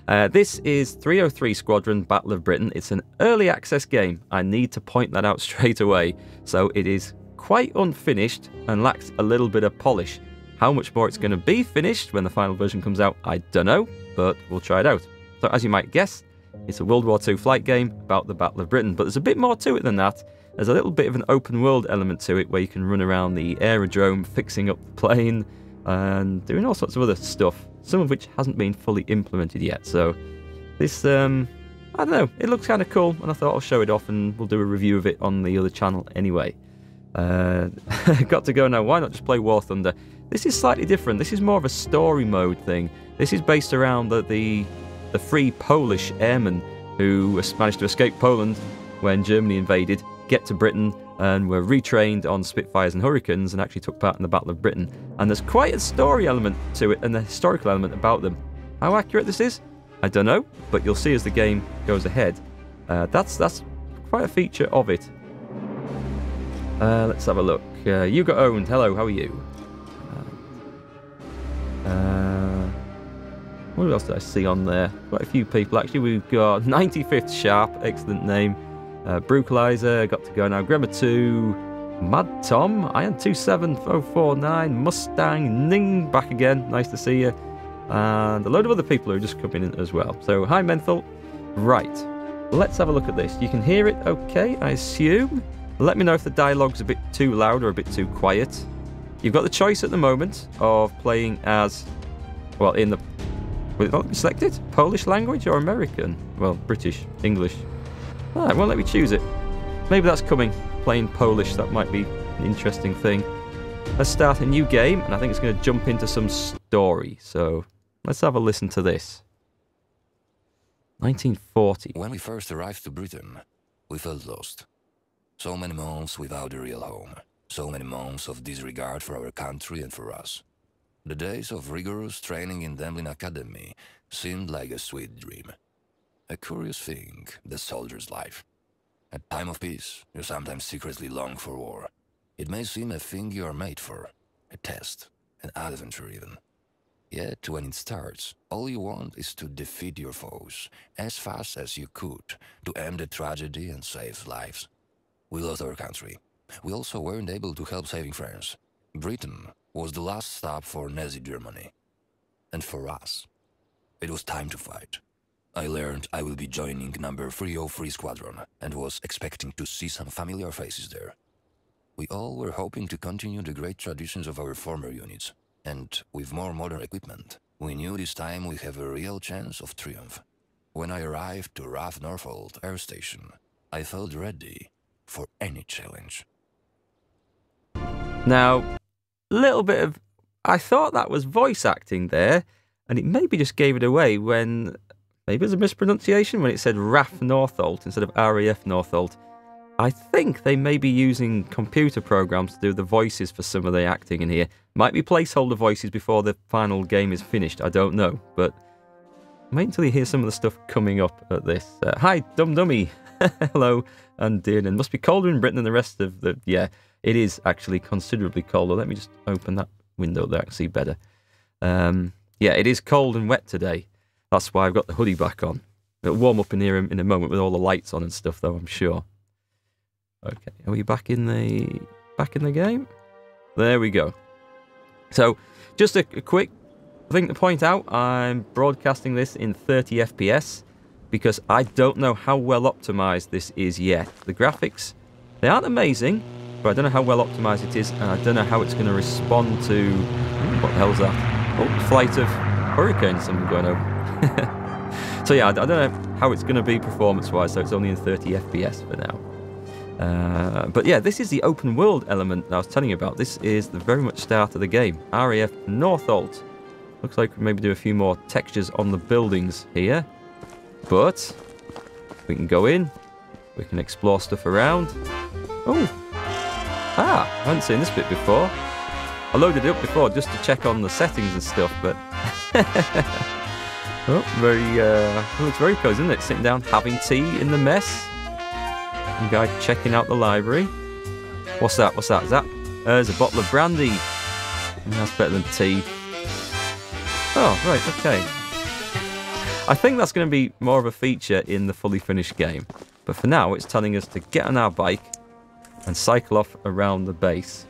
This is 303 Squadron Battle of Britain. It's an early access game. I need to point that out straight away. So it is quite unfinished and lacks a little bit of polish. How much more it's going to be finished when the final version comes out, I don't know, but we'll try it out. So as you might guess, it's a World War II flight game about the Battle of Britain, but there's a bit more to it than that. There's a little bit of an open world element to it where you can run around the aerodrome, fixing up the plane, and doing all sorts of other stuff, some of which hasn't been fully implemented yet. So this, I don't know, it looks kind of cool, and I thought I'll show it off and we'll do a review of it on the other channel anyway. Got to go now, why not just play War Thunder? This is slightly different. This is more of a story mode thing. This is based around the free Polish airmen who managed to escape Poland when Germany invaded, get to Britain, and were retrained on Spitfires and Hurricanes and actually took part in the Battle of Britain. And there's quite a story element to it and a historical element about them. How accurate this is, I don't know, but you'll see as the game goes ahead. That's quite a feature of it. Let's have a look. You got owned. Hello, how are you? What else did I see on there? Quite a few people actually. We've got 95th Sharp, excellent name. Brutalizer, got to go now. Grammar 2, Mad Tom, Iron 27049, Mustang, Ning, back again, nice to see you. And a load of other people who are just coming in as well. So, hi Menthol. Right, let's have a look at this. You can hear it okay, I assume. Let me know if the dialogue's a bit too loud or a bit too quiet. You've got the choice at the moment of playing as, well, in the, will it not be selected? Polish language or American? Well, British, English. Ah, it won't let me choose it. Maybe that's coming. Playing Polish, that might be an interesting thing. Let's start a new game, and I think it's going to jump into some story. So, let's have a listen to this. 1940. When we first arrived to Britain, we felt lost. So many months without a real home. So many months of disregard for our country and for us. The days of rigorous training in Demblin Academy seemed like a sweet dream. A curious thing, the soldier's life. At time of peace, you sometimes secretly long for war. It may seem a thing you are made for, a test, an adventure even. Yet, when it starts, all you want is to defeat your foes as fast as you could, to end the tragedy and save lives. We lost our country. We also weren't able to help saving France. Britain was the last stop for Nazi Germany. And for us, it was time to fight. I learned I will be joining number 303 Squadron and was expecting to see some familiar faces there. We all were hoping to continue the great traditions of our former units, and with more modern equipment, we knew this time we have a real chance of triumph. When I arrived to RAF Norfolk Air Station, I felt ready for any challenge. Now, little bit of, I thought that was voice acting there, and it maybe just gave it away when, maybe it was a mispronunciation when it said RAF Northolt instead of RAF Northolt. I think they may be using computer programs to do the voices for some of the acting in here. Might be placeholder voices before the final game is finished, I don't know, but wait until you hear some of the stuff coming up at this. Hi, Dum Dummy. Hello, and dear, and must be colder in Britain than the rest of the, yeah, it is actually considerably colder. Let me just open that window there, I can see better. Yeah, it is cold and wet today. That's why I've got the hoodie back on. It'll warm up in here in a moment with all the lights on and stuff, though, I'm sure. Okay, are we back in the game? There we go. So, just a quick thing to point out, I'm broadcasting this in 30 FPS because I don't know how well optimized this is yet. The graphics, they aren't amazing, but I don't know how well optimized it is, and I don't know how it's going to respond to... what the hell's that? Oh, flight of hurricanes, something going over. So yeah, I don't know how it's going to be performance-wise, so it's only in 30 FPS for now. But yeah, this is the open world element that I was telling you about. This is the very much start of the game. RAF Northolt. Looks like we maybe do a few more textures on the buildings here. But we can go in. We can explore stuff around. Oh! Ah! I hadn't seen this bit before. I loaded it up before just to check on the settings and stuff, but... oh, looks very cozy, isn't it? Sitting down, having tea in the mess. Some guy checking out the library. What's that? What's that? Is that? There's a bottle of brandy. That's better than tea. Oh, right, okay. I think that's going to be more of a feature in the fully finished game. But for now, it's telling us to get on our bike and cycle off around the base.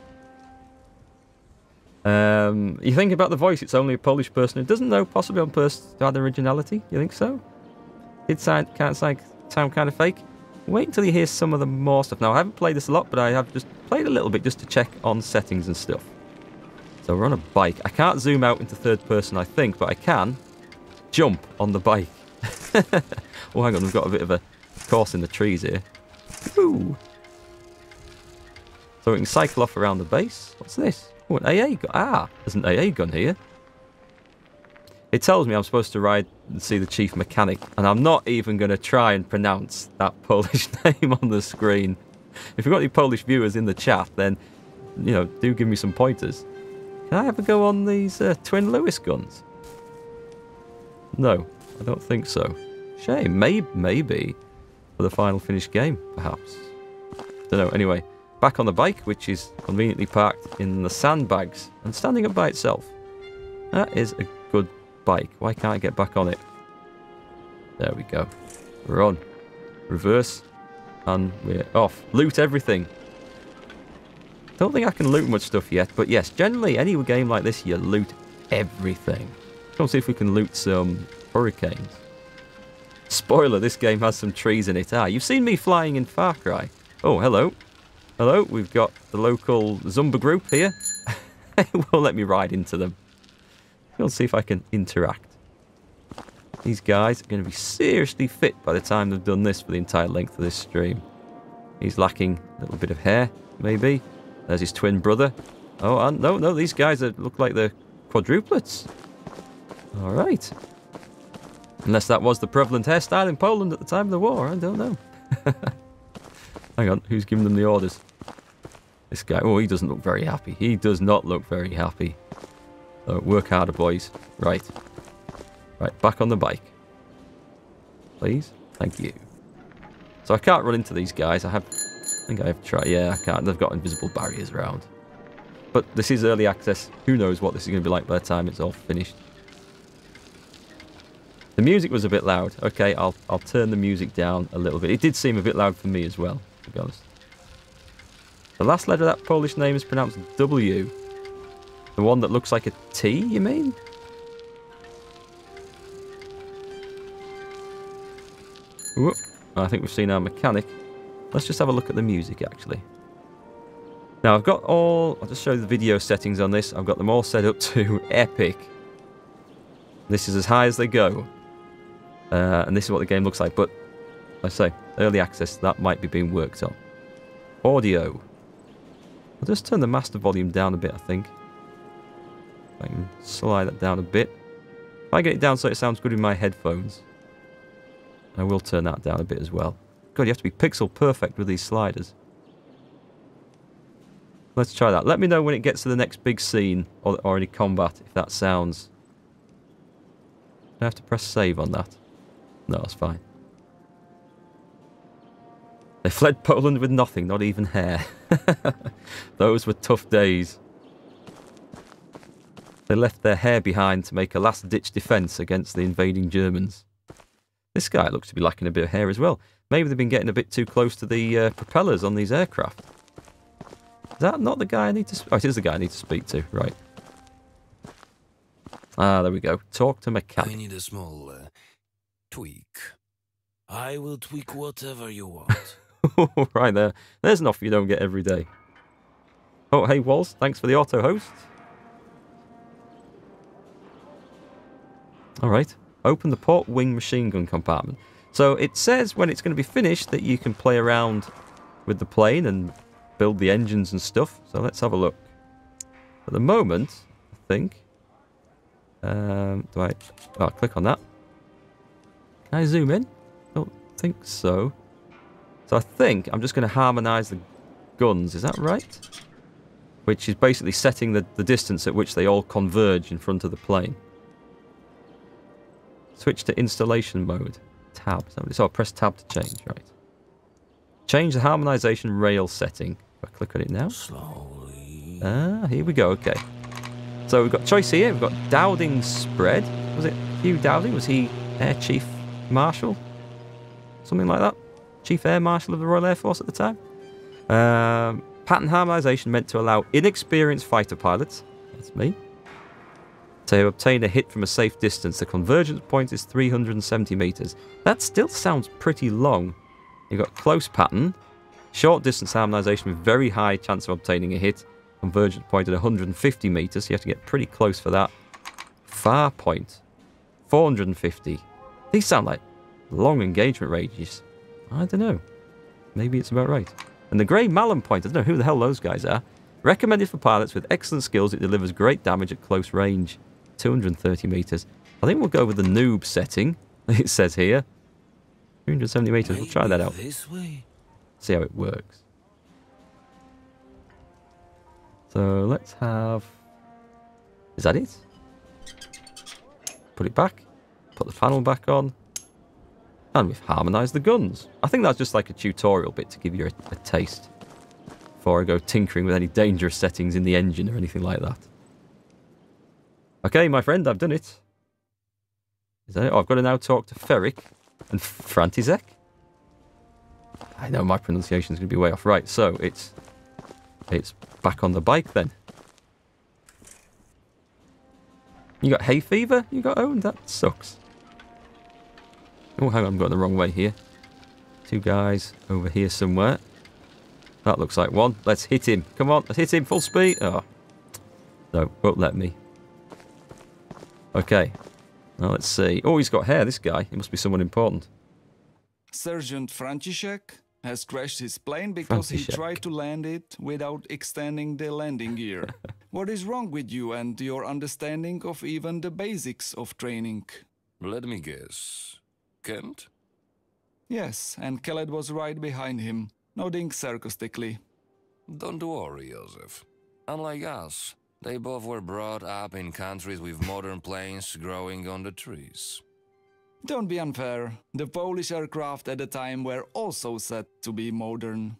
You think about the voice, it's only a Polish person who doesn't know, possibly on purpose to add originality. You think so? It sound kind of fake. Wait until you hear some of the more stuff. Now, I haven't played this a lot, but I have just played a little bit just to check on settings and stuff. So we're on a bike. I can't zoom out into third person, I think, but I can jump on the bike. Oh, hang on, we've got a bit of a course in the trees here. Woo! So we can cycle off around the base. What's this? Oh, an AA gun. Ah, there's an AA gun here. It tells me I'm supposed to ride and see the chief mechanic, and I'm not even going to try and pronounce that Polish name on the screen. If you've got any Polish viewers in the chat, then, you know, do give me some pointers. Can I ever go on these twin Lewis guns? No, I don't think so. Shame. Maybe for the final finished game, perhaps. Don't know. Anyway, back on the bike, which is conveniently parked in the sandbags and standing up by itself. That is a good bike. Why can't I get back on it? There we go. We're on. Reverse. And we're off. Loot everything. Don't think I can loot much stuff yet, but yes, generally any game like this, you loot everything. Let's see if we can loot some hurricanes. Spoiler, this game has some trees in it. Ah, you've seen me flying in Far Cry. Oh, hello. Hello, we've got the local Zumba group here. It won't let me ride into them. We'll see if I can interact. These guys are going to be seriously fit by the time they've done this for the entire length of this stream. He's lacking a little bit of hair, maybe. There's his twin brother. Oh, and no, these guys look like they're quadruplets. All right. Unless that was the prevalent hairstyle in Poland at the time of the war, I don't know. Hang on, who's giving them the orders? This guy. Oh, he doesn't look very happy. He does not look very happy. So work harder, boys. Right. Right, back on the bike. Please. Thank you. So I can't run into these guys. I think I have tried. Yeah, I can't. They've got invisible barriers around. But this is early access. Who knows what this is going to be like by the time it's all finished. The music was a bit loud. Okay, I'll turn the music down a little bit. It did seem a bit loud for me as well, to be honest. The last letter of that Polish name is pronounced W. The one that looks like a T, you mean? Whoop. I think we've seen our mechanic. Let's just have a look at the music, actually. Now, I've got all... I'll just show you the video settings on this. I've got them all set up to epic. This is as high as they go. And this is what the game looks like. But, like I say, early access, that might be being worked on. Audio. I'll just turn the master volume down a bit, I think. I can slide that down a bit. If I get it down so it sounds good in my headphones, I will turn that down a bit as well. God, you have to be pixel perfect with these sliders. Let's try that. Let me know when it gets to the next big scene or any combat, if that sounds... Do I have to press save on that? No, that's fine. They fled Poland with nothing, not even hair. Those were tough days. They left their hair behind to make a last-ditch defence against the invading Germans. This guy looks to be lacking a bit of hair as well. Maybe they've been getting a bit too close to the propellers on these aircraft. Is that not the guy I need to... Oh, it is the guy I need to speak to. Right. Ah, there we go. Talk to mechanic. I need a small tweak. I will tweak whatever you want. Right there. There's an offer you don't get every day. Oh, hey, Walls. Thanks for the auto-host. All right. Open the port wing machine gun compartment. So it says when it's going to be finished that you can play around with the plane and build the engines and stuff. So let's have a look. At the moment, I think... I'll click on that. Can I zoom in? Don't think so. So I think I'm just going to harmonise the guns. Is that right? Which is basically setting the distance at which they all converge in front of the plane. Switch to installation mode. Tab. So I'll press tab to change, right. Change the harmonisation rail setting. If I click on it now. Slowly. Ah, here we go, okay. So we've got choice here. We've got Dowding's spread. Was it Hugh Dowding? Was he Air Chief Marshal, something like that. Chief Air Marshal of the Royal Air Force at the time. Pattern harmonisation meant to allow inexperienced fighter pilots, that's me, to obtain a hit from a safe distance. The convergence point is 370 metres. That still sounds pretty long. You've got close pattern, short distance harmonisation with very high chance of obtaining a hit. Convergence point at 150 metres, so you have to get pretty close for that. Far point, 450. These sound like long engagement ranges. I don't know. Maybe it's about right. And the Grey Malin point, I don't know who the hell those guys are. Recommended for pilots with excellent skills, it delivers great damage at close range. 230 metres. I think we'll go with the noob setting, it says here. 370 metres, we'll try that out. This way. See how it works. So let's have... Is that it? Put it back. Put the panel back on. And we've harmonised the guns. I think that's just like a tutorial bit to give you a taste. Before I go tinkering with any dangerous settings in the engine or anything like that. Okay, my friend, I've done it. Is that it? Oh, I've got to now talk to Ferric and Frantizek. I know my pronunciation's going to be way off. Right, so it's back on the bike then. You got hay fever? You got owned? That sucks. Oh, hang on, I'm going the wrong way here. Two guys over here somewhere. That looks like one. Let's hit him. Come on, let's hit him full speed. Oh, no, won't let me. Okay, now let's see. Oh, he's got hair, this guy. He must be someone important. Sergeant František has crashed his plane because he tried to land it without extending the landing gear. What is wrong with you and your understanding of even the basics of training? Let me guess. Kent? Yes, and Khaled was right behind him, nodding sarcastically. Don't worry, Joseph. Unlike us, they both were brought up in countries with modern planes growing on the trees. Don't be unfair. The Polish aircraft at the time were also said to be modern.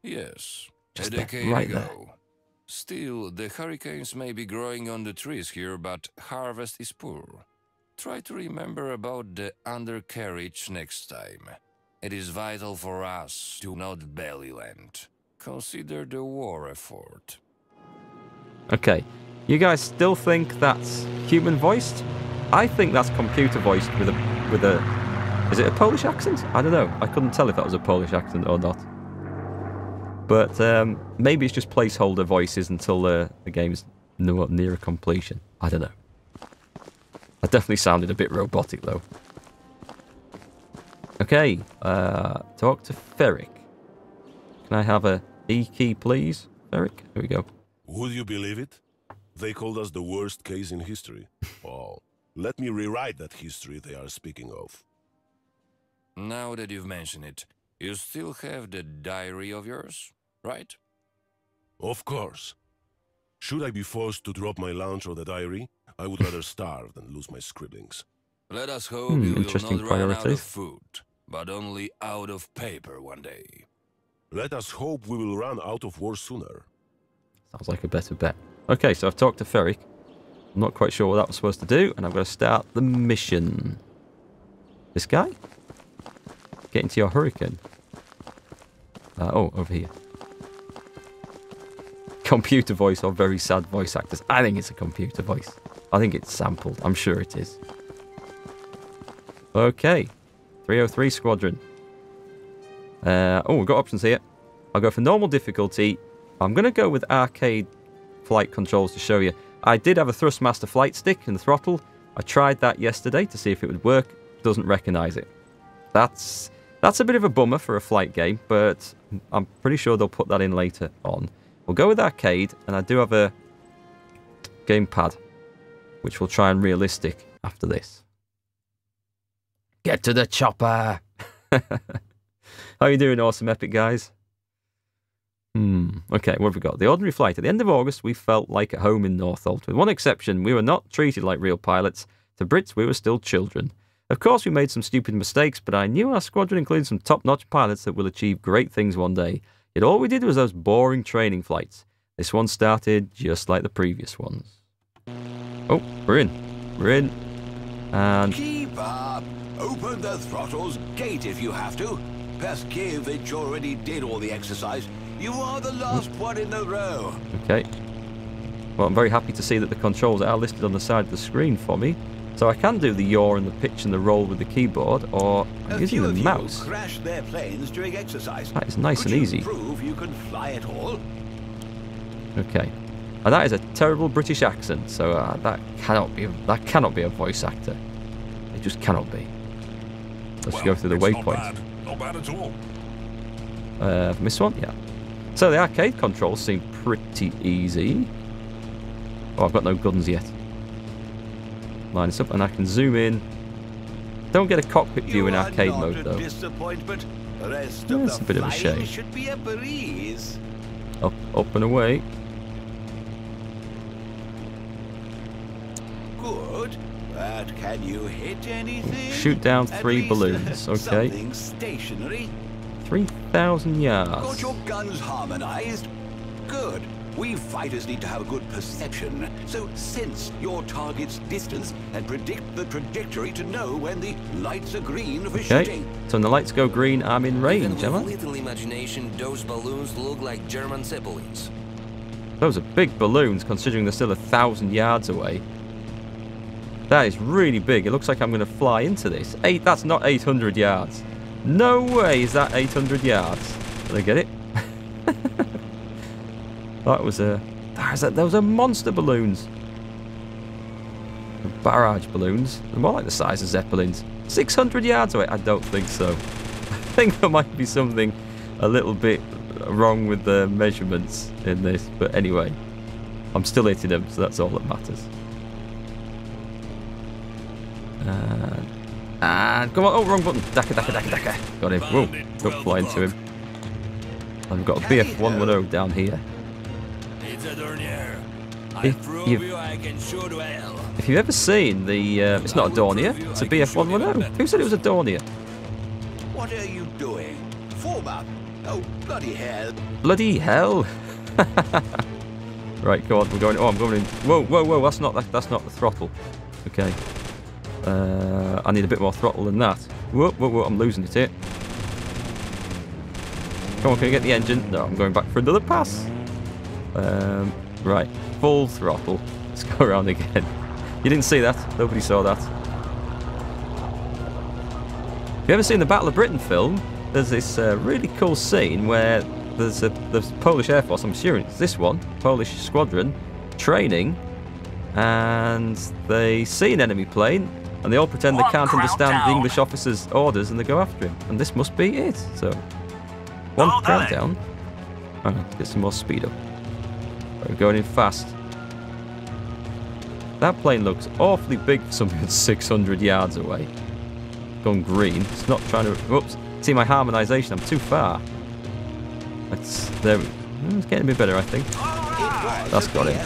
Yes, Just a decade right ago. there. Still, the hurricanes may be growing on the trees here, but harvest is poor. Try to remember about the undercarriage next time. It is vital for us to not belly land. Consider the war effort. Okay, you guys still think that's human voiced? I think that's computer voiced with a... Is it a Polish accent? I don't know. I couldn't tell if that was a Polish accent or not. But maybe it's just placeholder voices until the game's near completion. I don't know. That definitely sounded a bit robotic though. Okay, talk to Ferric. Can I have a E key, please? Ferric, here we go. Would you believe it? They called us the worst case in history. Oh, let me rewrite that history they are speaking of. Now that you've mentioned it, you still have the diary of yours, right? Of course. Should I be forced to drop my lunch or the diary, I would rather starve than lose my scribblings. Let us hope you will interesting not run out of priorities. food, but only out of paper one day. Let us hope we will run out of war sooner. Sounds like a better bet. Okay, so I've talked to Ferric. I'm not quite sure what that was supposed to do, and I'm going to start the mission. This guy? Get into your hurricane. Oh, over here. Computer voice or very sad voice actors. I think it's a computer voice. I think it's sampled. I'm sure it is. Okay. 303 Squadron. Oh, we've got options here. I'll go for normal difficulty. I'm going to go with arcade flight controls to show you. I did have a Thrustmaster flight stick in the throttle. I tried that yesterday to see if it would work. Doesn't recognise it. That's a bit of a bummer for a flight game, but I'm pretty sure they'll put that in later on. We'll go with arcade, and I do have a gamepad, which we'll try and realistic after this. Get to the chopper! How you doing, awesome epic guys? Okay, what have we got? The ordinary flight. At the end of August, we felt like at home in Northolt. With one exception, we were not treated like real pilots. To Brits, we were still children. Of course, we made some stupid mistakes, but I knew our squadron included some top-notch pilots that will achieve great things one day. Yet all we did was those boring training flights. This one started just like the previous ones. Oh, we're in. We're in. And... Keep Keep up. Open the throttles. Gate if you have to. Paskevich already did all the exercise. You are the last one in the row. Okay. Well, I'm very happy to see that the controls are listed on the side of the screen for me. So I can do the yaw and the pitch and the roll with the keyboard, or I'm using the mouse. Crash their planes during exercise. That is nice and easy. Prove you can fly at all? Okay. And that is a terrible British accent, so that cannot be a voice actor. It just cannot be. Let's go through the waypoint. Not bad at all. Missed one? Yeah. So the arcade controls seem pretty easy. Oh, I've got no guns yet. Line this up, and I can zoom in. Don't get a cockpit view in arcade mode, though. That's a bit of a shame. Should be a breeze. Up and away. Good. But can you hit anything? Shoot down 3 balloons. Okay. Something stationary. 3,000 yards. Got your guns harmonized? Good. We fighters need to have a good perception, so sense your target's distance and predict the trajectory to know when the lights are green for shooting. So when the lights go green, I'm in range, am I? With little imagination, those balloons look like German Zeppelins. Those are big balloons, considering they're still 1,000 yards away. That is really big. It looks like I'm going to fly into this. That's not 800 yards. No way is that 800 yards. Did I get it? Those are monster balloons. Barrage balloons. They're more like the size of Zeppelins. 600 yards away? I don't think so. I think there might be something a little bit wrong with the measurements in this. But anyway, I'm still hitting them, so that's all that matters. And come on. Oh, wrong button. Dakka. Got him. Whoa. Don't fly into him. I've got a BF110 down here. If you've ever seen the... it's not a Dornier, it's a BF110. Who said it was a Dornier? What are you doing? Form up. Oh, bloody hell. Bloody hell. Right, go on, we're going... Oh, I'm going in... Whoa, that's not the throttle. Okay. I need a bit more throttle than that. Whoa, I'm losing it here. Come on, can I get the engine? No, I'm going back for another pass. Right, full throttle. Let's go around again. You didn't see that. Nobody saw that. If you've ever seen the Battle of Britain film, there's this really cool scene where there's Polish Air Force, I'm assuming it's this one, Polish Squadron, training, and they see an enemy plane, and they all pretend they can't understand the English officer's orders, and they go after him. And this must be it. So, one ground down. Alright, get some more speed up. We're going in fast. That plane looks awfully big for something that's 600 yards away. Going green. It's not trying to... Whoops. See my harmonisation. I'm too far. There. It's getting a bit better, I think. That's got him.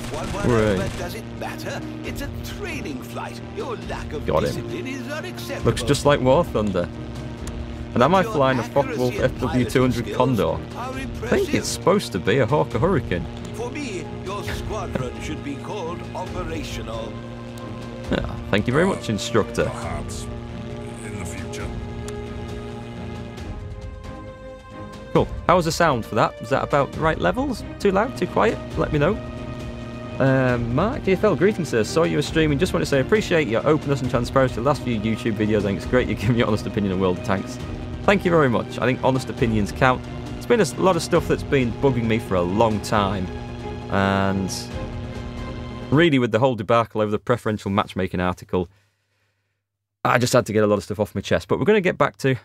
Right. Does it matter? It's a training flight. Your lack of discipline is unacceptable. Looks just like War Thunder. And am I flying a Focke-Wulf FW200 Condor? I think it's supposed to be a Hawker Hurricane. For me, your squadron should be called operational. Yeah, thank you very much, instructor. Perhaps in the future. Cool. How was the sound for that? Was that about the right levels? Too loud? Too quiet? Let me know. MarkGFL, greetings sir. Saw you were streaming. Just want to say I appreciate your openness and transparency. The last few YouTube videos, I think it's great you're giving your honest opinion on World of Tanks. Thank you very much. I think honest opinions count. It's been a lot of stuff that's been bugging me for a long time. And really with the whole debacle over the preferential matchmaking article, I just had to get a lot of stuff off my chest. But we're going to get back to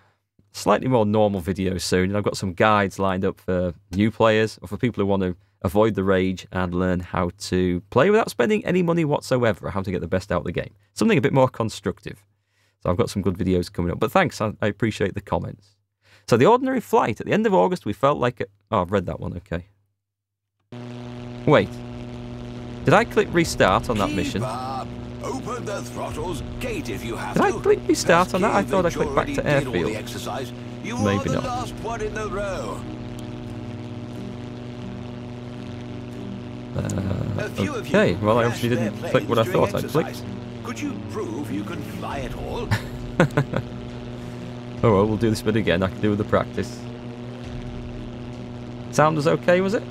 slightly more normal videos soon. And I've got some guides lined up for new players or for people who want to avoid the rage and learn how to play without spending any money whatsoever, or how to get the best out of the game. Something a bit more constructive. So I've got some good videos coming up. But thanks, I appreciate the comments. So the ordinary flight, at the end of August, we felt like... Oh, I've read that one, okay. Wait. Did I click restart on that mission? Open the throttles, gate if you have Did I click restart on that? I thought I clicked back to airfield. Maybe not. Last one in the row. Okay, well I obviously didn't click what I thought I'd clicked. Could you prove you can fly at all? Oh well, we'll do this bit again. I can do with the practice. Sound was okay, was it?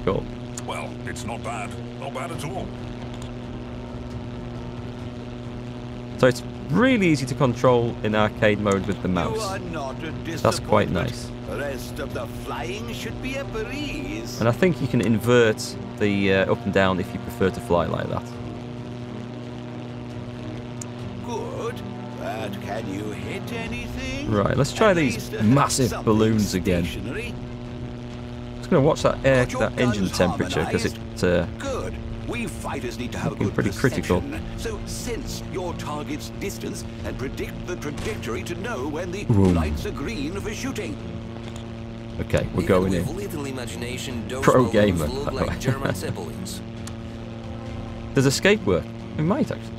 Cool. Well, it's not bad. Not bad at all. So it's really easy to control in arcade mode with the mouse. You are not a That's quite nice. The rest of the flying should be a breeze. And I think you can invert the up and down if you prefer to fly like that. Good. But can you hit anything? Right, let's try At these least massive something balloons again. stationary? Just going to watch that Got your engine guns temperature because harmonized? it's Good. We fighters need to have a looking good pretty critical. perception. So sense your target's distance and predict the trajectory to know when the Ooh. lights are green for shooting. Okay, we're Even going with in. little imagination, those Pro balloons gamer, look by the like way. German Zeppelins. Does escape work? It might actually.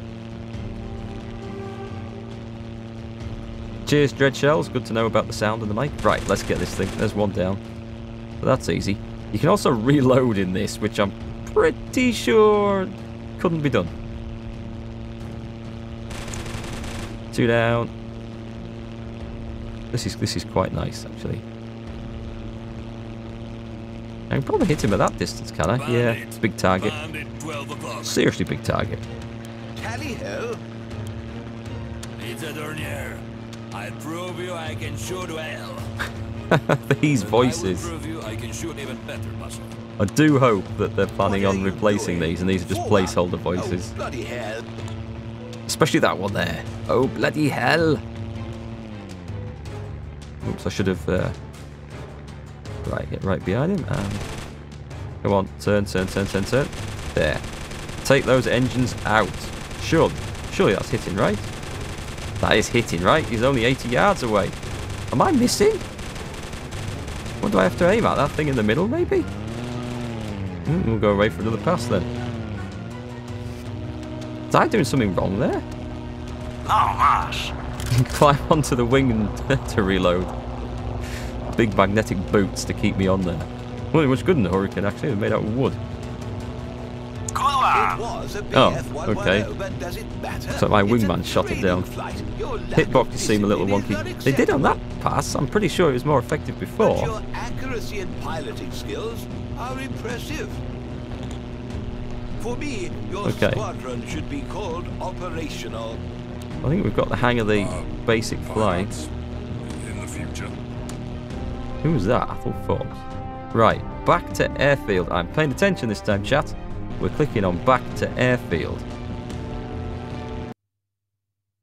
Cheers, Dreadshells. Good to know about the sound and the mic. Right, let's get this thing. There's one down. So that's easy. You can also reload in this, which I'm pretty sure couldn't be done. 2 down. This is quite nice, actually. I can probably hit him at that distance, can I? Yeah, it's a big target. Seriously big target. Tally ho. It's a Dornier. I prove you I can shoot well. These I voices. will prove you I can shoot even better, muscle. I do hope that they're planning What are on you replacing doing? these, and these are just Forward. placeholder voices. Oh, bloody hell. Especially that one there. Oh, bloody hell. Oops, I should have... Right, get right behind him. And come on, turn. There. Take those engines out. Surely that's hitting, right? That is hitting, right? He's only 80 yards away. Am I missing? What do I have to aim at? That thing in the middle, maybe? We'll go away for another pass then. Was I doing something wrong there? Climb onto the wing to reload. Big magnetic boots to keep me on there. Well, it was good in the Hurricane, actually. They're made out of wood. It was a Oh, BF 110, okay. but does it matter? So my It's wingman a shot it training down. flight. Your Hitboxes lack seem a little of discipline wonky. is They did on that unacceptable. pass. I'm pretty sure it was more effective But before. your accuracy and piloting skills are impressive. For me, your Okay. squadron should be called operational. I think we've got the hang of the basic flying. In the future. Who was that? Athel Forbes. Right, back to airfield. I'm paying attention this time, chat. We're clicking on back to airfield.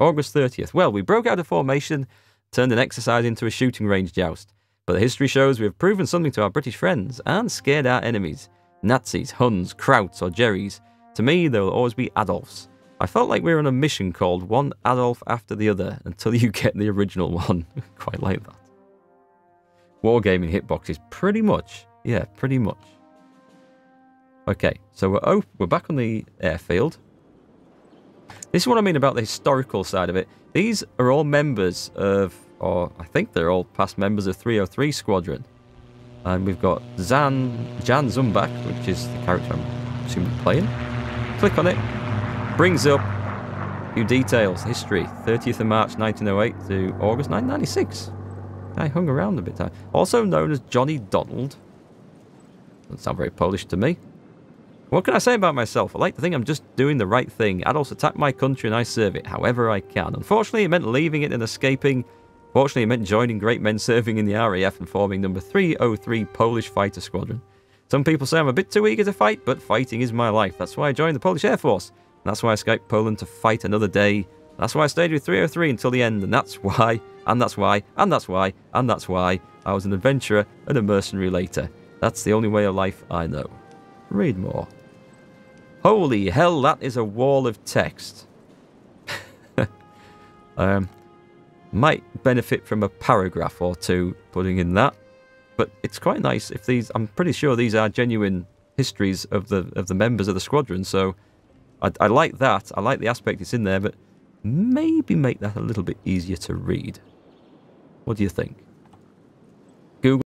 August 30th. Well, we broke out of formation, turned an exercise into a shooting range joust. But the history shows we have proven something to our British friends and scared our enemies. Nazis, Huns, Krauts or Jerrys. To me, there will always be Adolfs. I felt like we were on a mission called one Adolf after the other until you get the original one. Quite like that. Wargaming hitboxes, pretty much. Yeah, pretty much. Okay, so we're back on the airfield. This is what I mean about the historical side of it. These are all members of, or I think they're all past members of 303 Squadron. And we've got Jan Zumbach, which is the character I'm assuming playing. Click on it. Brings up a few details. History, 30th of March 1908 to August 1996. I hung around a bit. Also known as Johnny Donald. Doesn't sound very Polish to me. What can I say about myself? I like to think I'm just doing the right thing. Adults attack my country and I serve it however I can. Unfortunately, it meant leaving it and escaping. Fortunately, it meant joining great men serving in the RAF and forming number 303 Polish Fighter Squadron. Some people say I'm a bit too eager to fight, but fighting is my life. That's why I joined the Polish Air Force. And that's why I escaped Poland to fight another day. That's why I stayed with 303 until the end. And that's why, and that's why, and that's why, and that's why I was an adventurer and a mercenary later. That's the only way of life I know. Read more. Holy hell, that is a wall of text. Might benefit from a paragraph or two putting in that, but it's quite nice if these. I'm pretty sure these are genuine histories of the members of the squadron. So I like that. I like the aspect it's in there, but maybe make that a little bit easier to read. What do you think?